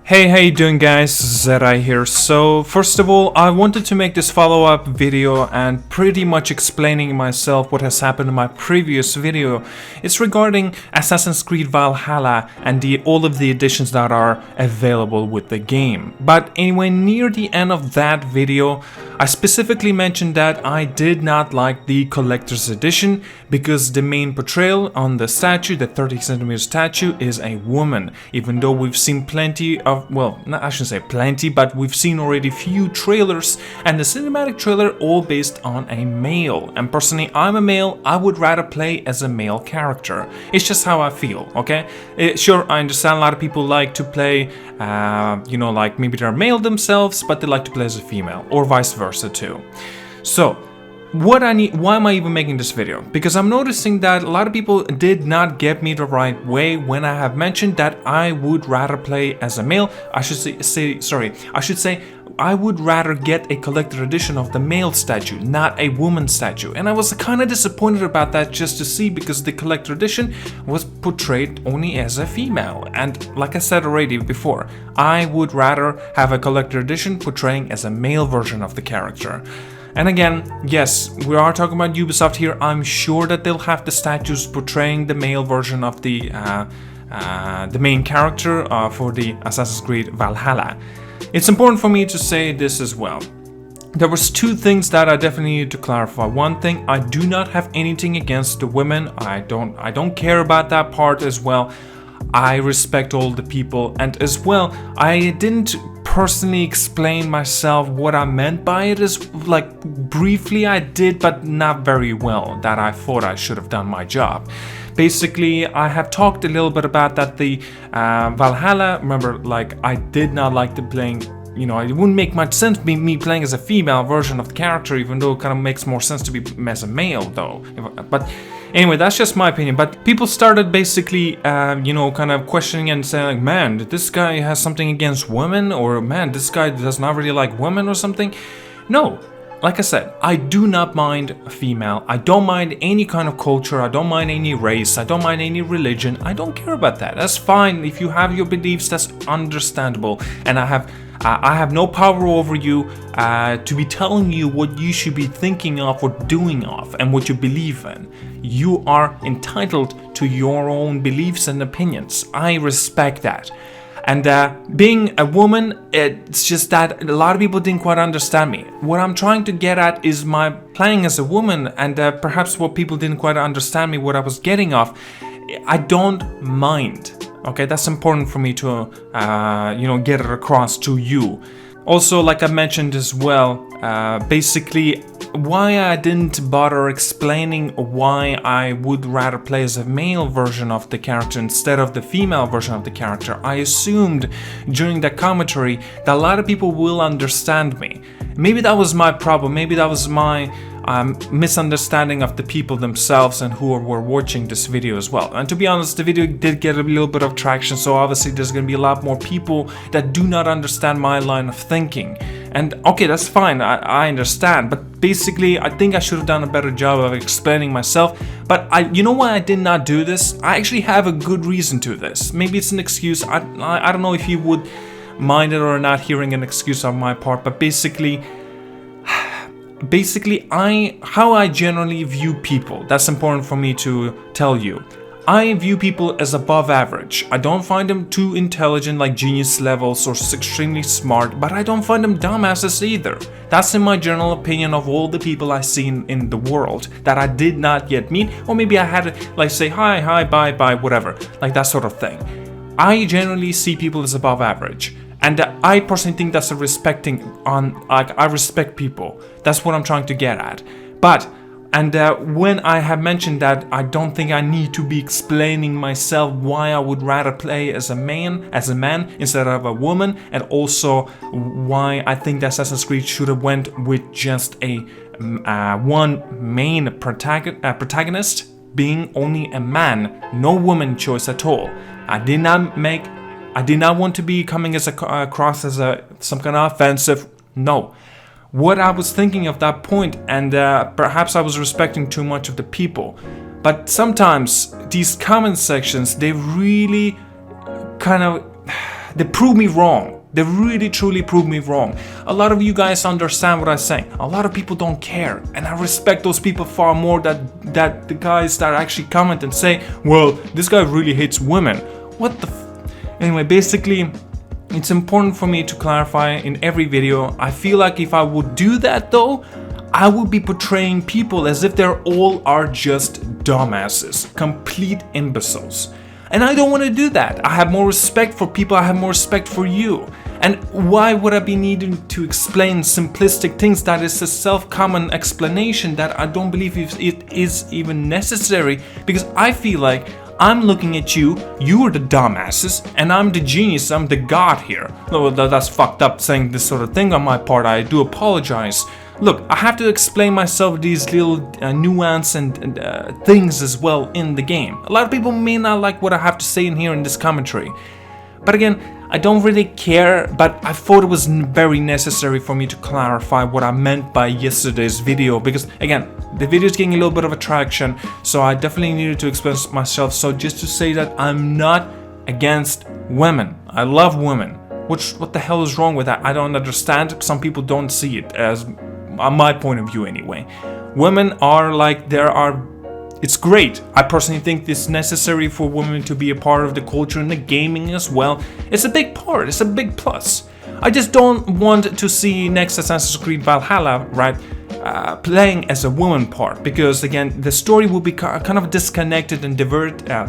Hey, how you doing guys? ZDEyE here. So first of all, I wanted to make this follow-up video and pretty much explaining myself what has happened in my previous video. It's regarding Assassin's Creed Valhalla and all of the additions that are available with the game. But anyway, near the end of that video, I specifically mentioned that I did not like the collector's edition because the main portrayal on the statue, the 30cm statue, is a woman. Even though we've seen plenty of, well, I shouldn't say plenty, but we've seen already few trailers and the cinematic trailer all based on a male. And personally, I'm a male, I would rather play as a male character. It's just how I feel, okay? Sure, I understand a lot of people like to play, like maybe they're male themselves, but they like to play as a female, or vice versa too. So, why am I even making this video? Because I'm noticing that a lot of people did not get me the right way when I have mentioned that I would rather play as a male. I should say I would rather get a collector edition of the male statue, not a woman statue. And I was kind of disappointed about that just to see, because the collector edition was portrayed only as a female. And like I said already before, I would rather have a collector edition portraying as a male version of the character. And again, yes, we are talking about Ubisoft here. I'm sure that they'll have the statues portraying the male version of the main character for the Assassin's Creed Valhalla. It's important for me to say this as well. There was two things that I definitely need to clarify. One thing, I do not have anything against the women. I don't care about that part as well. I respect all the people, and as well, I didn't personally explain myself what I meant by it. Is like briefly I did, but not very well, that I thought I should have done my job. Basically, I have talked a little bit about that the Valhalla, remember, like, I did not like the playing, it wouldn't make much sense me playing as a female version of the character, even though it kind of makes more sense to be as a male though. But anyway, that's just my opinion. But people started basically, kind of questioning and saying like, man, this guy has something against women, or man, this guy does not really like women or something. No. Like I said, I do not mind a female, I don't mind any kind of culture, I don't mind any race, I don't mind any religion, I don't care about that. That's fine. If you have your beliefs, that's understandable. And I have no power over you to be telling you what you should be thinking of or doing of and what you believe in. You are entitled to your own beliefs and opinions. I respect that. And being a woman, it's just that a lot of people didn't quite understand me. What I'm trying to get at is my playing as a woman, and perhaps what people didn't quite understand me, what I was getting off. I don't mind. Okay, that's important for me to, get it across to you. Also, like I mentioned as well, basically why I didn't bother explaining why I would rather play as a male version of the character instead of the female version of the character. I assumed during that commentary that a lot of people will understand me. Maybe that was my problem, maybe that was my misunderstanding of the people themselves and who were watching this video as well. And to be honest, the video did get a little bit of traction, so obviously there's going to be a lot more people that do not understand my line of thinking. And okay, that's fine, I understand, but basically I think I should have done a better job of explaining myself. But you know why I did not do this? I actually have a good reason to this. Maybe it's an excuse, I don't know if you would mind it or not hearing an excuse on my part, but basically how I generally view people, that's important for me to tell you. I view people as above average. I don't find them too intelligent, like genius levels, or extremely smart, but I don't find them dumbasses either. That's in my general opinion of all the people I've seen in the world that I did not yet meet, or maybe I had to like say hi, bye, whatever, like that sort of thing. I generally see people as above average. And I personally think that's a respecting on, like, I respect people. That's what I'm trying to get at. But, when I have mentioned that, I don't think I need to be explaining myself why I would rather play as a man instead of a woman, and also why I think that Assassin's Creed should have went with just a one main protagonist being only a man, no woman choice at all. I did not want to be coming as across as some kind of offensive. No. What I was thinking of that point, and perhaps I was respecting too much of the people, but sometimes these comment sections, they really kind of, they prove me wrong. They really truly prove me wrong. A lot of you guys understand what I'm saying. A lot of people don't care, and I respect those people far more that the guys that actually comment and say, well, this guy really hates women. What the Anyway, basically, it's important for me to clarify in every video. I feel like if I would do that though, I would be portraying people as if they're all are just dumbasses, complete imbeciles. And I don't want to do that. I have more respect for people, I have more respect for you. And why would I be needing to explain simplistic things that is a self-common explanation that I don't believe it is even necessary? Because I feel like I'm looking at you are the dumbasses, and I'm the genius, I'm the god here. No, that's fucked up saying this sort of thing on my part, I do apologize. Look, I have to explain myself these little nuance and things as well in the game. A lot of people may not like what I have to say in here in this commentary. But again, I don't really care, but I thought it was very necessary for me to clarify what I meant by yesterday's video, because again, the video is getting a little bit of attraction, so I definitely needed to express myself. So just to say that I'm not against women. I love women. What the hell is wrong with that? I don't understand. Some people don't see it as my point of view anyway. Women are like, it's great. I personally think it's necessary for women to be a part of the culture and the gaming as well. It's a big part, it's a big plus. I just don't want to see next Assassin's Creed Valhalla, right, playing as a woman part, because again, the story will be kind of disconnected and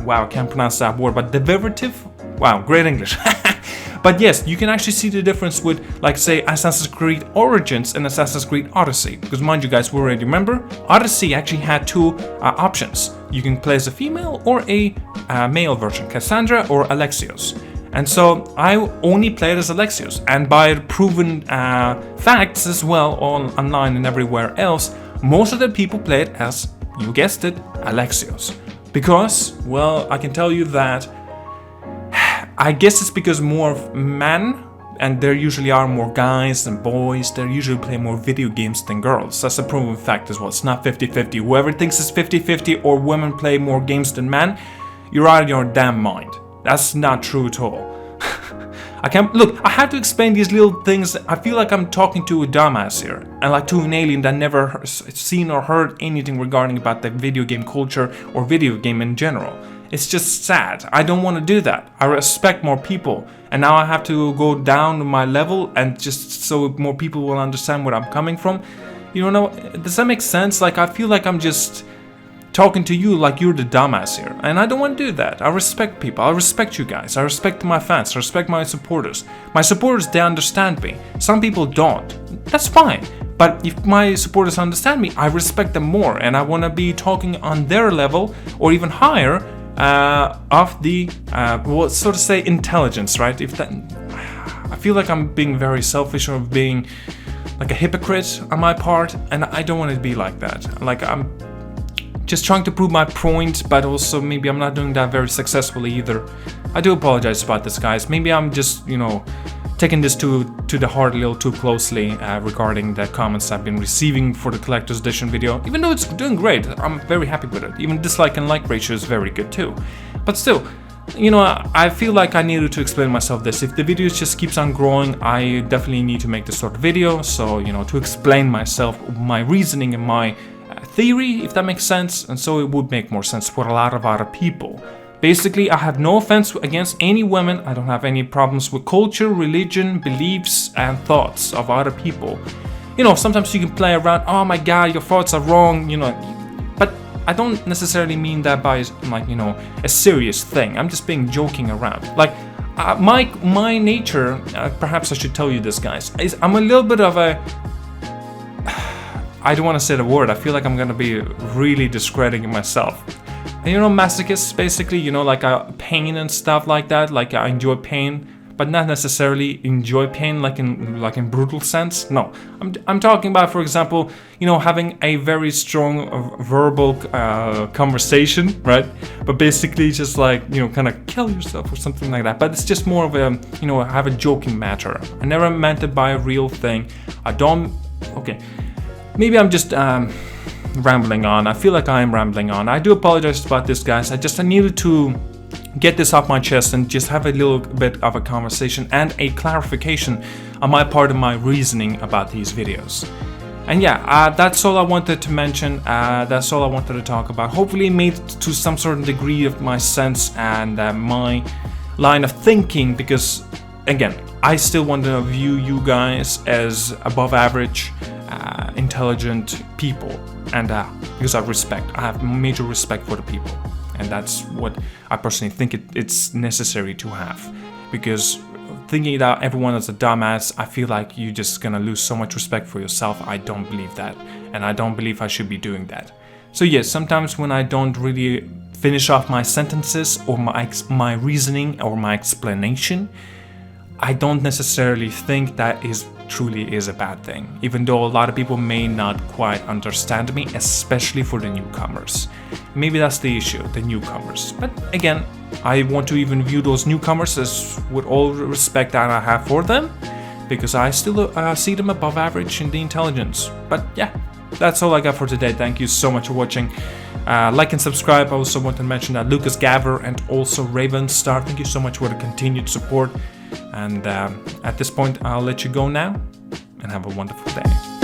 wow, I can't pronounce that word, but divertive? Wow, great English. But yes, you can actually see the difference with, like, say, Assassin's Creed Origins and Assassin's Creed Odyssey. Because mind you guys, we already remember, Odyssey actually had two options. You can play as a female or a male version, Cassandra or Alexios. And so I only played as Alexios. And by proven facts as well, online and everywhere else, most of the people played as, you guessed it, Alexios. Because, well, I can tell you that I guess it's because more of men, and there usually are more guys than boys, they usually play more video games than girls. That's a proven fact as well. It's not 50-50. Whoever thinks it's 50-50 or women play more games than men, you're out of your damn mind. That's not true at all. I have to explain these little things. I feel like I'm talking to a dumbass here, and like to an alien that never seen or heard anything regarding about the video game culture or video game in general. It's just sad. I don't want to do that. I respect more people, and now I have to go down to my level and just so more people will understand where I'm coming from. You know, does that make sense? Like, I feel like I'm just talking to you like you're the dumbass here, and I don't want to do that. I respect people. I respect you guys. I respect my fans. I respect my supporters. My supporters, they understand me. Some people don't. That's fine. But if my supporters understand me, I respect them more, and I want to be talking on their level or even higher of the, well, so to say, intelligence, right? If that, I feel like I'm being very selfish or being like a hypocrite on my part, and I don't want to be like that. Like, I'm just trying to prove my point, but also maybe I'm not doing that very successfully either. I do apologize about this, guys. Maybe I'm just, you know, taking this to the heart a little too closely regarding the comments I've been receiving for the collector's edition video. Even though it's doing great, I'm very happy with it. Even dislike and like ratio is very good too. But still, you know, I feel like I needed to explain myself this. If the video just keeps on growing, I definitely need to make this sort of video. So, you know, to explain myself, my reasoning and my theory, if that makes sense. And so it would make more sense for a lot of other people. Basically, I have no offense against any women. I don't have any problems with culture, religion, beliefs, and thoughts of other people. You know, sometimes you can play around, oh my god, your thoughts are wrong, you know. But I don't necessarily mean that by, like, you know, a serious thing. I'm just being joking around. Like, my nature, perhaps I should tell you this, guys, is I'm a little bit of a... I don't want to say the word. I feel like I'm going to be really discrediting myself. You know, masochist, basically, you know, like pain and stuff like that. Like, I enjoy pain, but not necessarily enjoy pain like in brutal sense. No, I'm talking about, for example, you know, having a very strong verbal conversation, right? But basically just like, you know, kind of kill yourself or something like that. But it's just more of a, you know, have a joking matter. I never meant it by a real thing. I don't... Okay, maybe I'm just... rambling on. I feel like I am rambling on. I do apologize about this, guys. I needed to get this off my chest and just have a little bit of a conversation and a clarification on my part of my reasoning about these videos. And yeah, that's all I wanted to mention, that's all I wanted to talk about. Hopefully it made to some certain degree of my sense and my line of thinking, because again, I still want to view you guys as above average, intelligent people, and because I have major respect for the people. And that's what I personally think it's necessary to have. Because thinking that everyone is a dumbass, I feel like you're just gonna lose so much respect for yourself. I don't believe that. And I don't believe I should be doing that. So yes, sometimes when I don't really finish off my sentences or my reasoning or my explanation, I don't necessarily think that truly is a bad thing, even though a lot of people may not quite understand me, especially for the newcomers. Maybe that's the issue, the newcomers. But again, I want to even view those newcomers as with all respect that I have for them, because I still see them above average in the intelligence. But yeah, that's all I got for today. Thank you so much for watching. Like and subscribe. I also want to mention that Lucas Gaver and also Raven Star, thank you so much for the continued support. And at this point, I'll let you go now, and have a wonderful day.